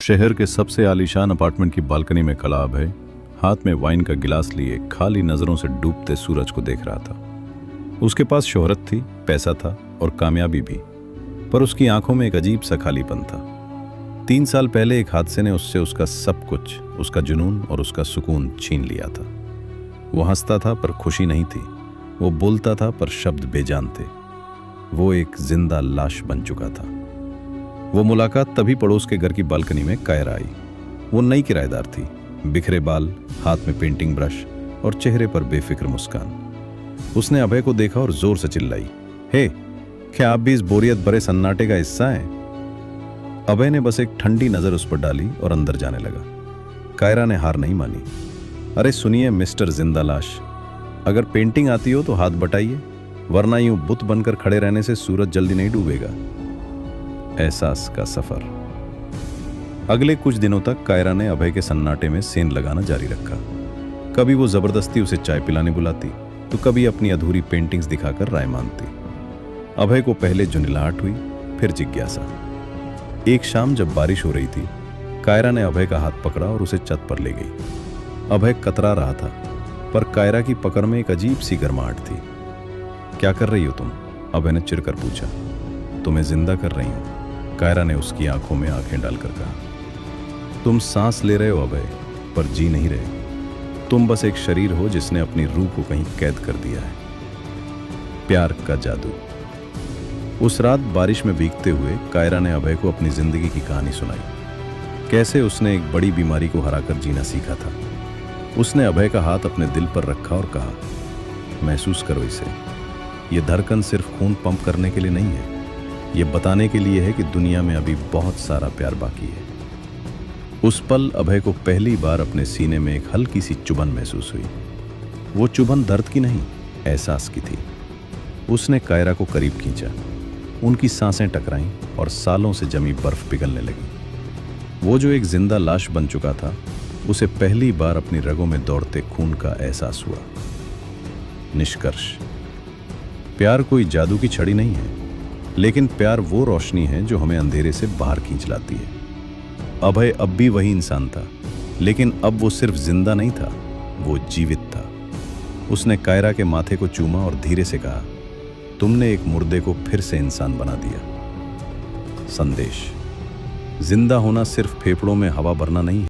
शहर के सबसे आलीशान अपार्टमेंट की बालकनी में खड़ा अभय हाथ में वाइन का गिलास लिए खाली नजरों से डूबते सूरज को देख रहा था। उसके पास शोहरत थी, पैसा था और कामयाबी भी, पर उसकी आंखों में एक अजीब सा खालीपन था। 3 साल पहले एक हादसे ने उससे उसका सब कुछ, उसका जुनून और उसका सुकून छीन लिया था। वो हंसता था पर खुशी नहीं थी, वो बोलता था पर शब्द बेजान थे। वो एक जिंदा लाश बन चुका था। वो मुलाकात तभी पड़ोस के घर की बालकनी में कायरा आई। वो नई किराएदार थी, बिखरे बाल, हाथ में पेंटिंग ब्रश और चेहरे पर बेफिक्र मुस्कान। उसने अभय को देखा और जोर से चिल्लाई, हे, क्या आप भी इस बोरियत भरे सन्नाटे का हिस्सा हैं? अभय ने बस एक ठंडी नजर उस पर डाली और अंदर जाने लगा। कायरा ने हार नहीं मानी। अरे सुनिए मिस्टर जिंदा लाश, अगर पेंटिंग आती हो तो हाथ बटाइए, वरना यूं बुत बनकर खड़े रहने से सूरज जल्दी नहीं डूबेगा। एहसास का सफर। अगले कुछ दिनों तक कायरा ने अभय के सन्नाटे में सेंध लगाना जारी रखा। कभी वो जबरदस्ती उसे चाय पिलाने बुलाती, तो कभी अपनी अधूरी पेंटिंग्स दिखाकर राय मांगती। अभय को पहले झुंझलाहट हुई, फिर जिज्ञासा। एक शाम जब बारिश हो रही थी, कायरा ने अभय का हाथ पकड़ा और उसे छत पर ले गई। अभय कतरा रहा था, पर कायरा की पकड़ में एक अजीब सी गर्माहट थी। क्या कर रही हो तुम? अभय ने चिढ़कर पूछा। तुम्हें जिंदा कर रही हूं, कायरा ने उसकी आंखों में आंखें डालकर कहा। तुम सांस ले रहे हो अभय, पर जी नहीं रहे। तुम बस एक शरीर हो जिसने अपनी रूह को कहीं कैद कर दिया है। प्यार का जादू। उस रात बारिश में भीगते हुए कायरा ने अभय को अपनी जिंदगी की कहानी सुनाई। कैसे उसने एक बड़ी बीमारी को हराकर जीना सीखा था। उसने अभय का हाथ अपने दिल पर रखा और कहा, महसूस करो इसे। यह धड़कन सिर्फ खून पंप करने के लिए नहीं है, ये बताने के लिए है कि दुनिया में अभी बहुत सारा प्यार बाकी है। उस पल अभय को पहली बार अपने सीने में एक हल्की सी चुभन महसूस हुई। वो चुभन दर्द की नहीं, एहसास की थी। उसने कायरा को करीब खींचा, उनकी सांसें टकराईं और सालों से जमी बर्फ पिघलने लगी। वो जो एक जिंदा लाश बन चुका था, उसे पहली बार अपनी रगों में दौड़ते खून का एहसास हुआ। निष्कर्ष, प्यार कोई जादू की छड़ी नहीं है, लेकिन प्यार वो रोशनी है जो हमें अंधेरे से बाहर खींच लाती है। अभय अब भी वही इंसान था, लेकिन अब वो सिर्फ जिंदा नहीं था, वो जीवित था। उसने कायरा के माथे को चूमा और धीरे से कहा, तुमने एक मुर्दे को फिर से इंसान बना दिया। संदेश: जिंदा होना सिर्फ फेफड़ों में हवा भरना नहीं है।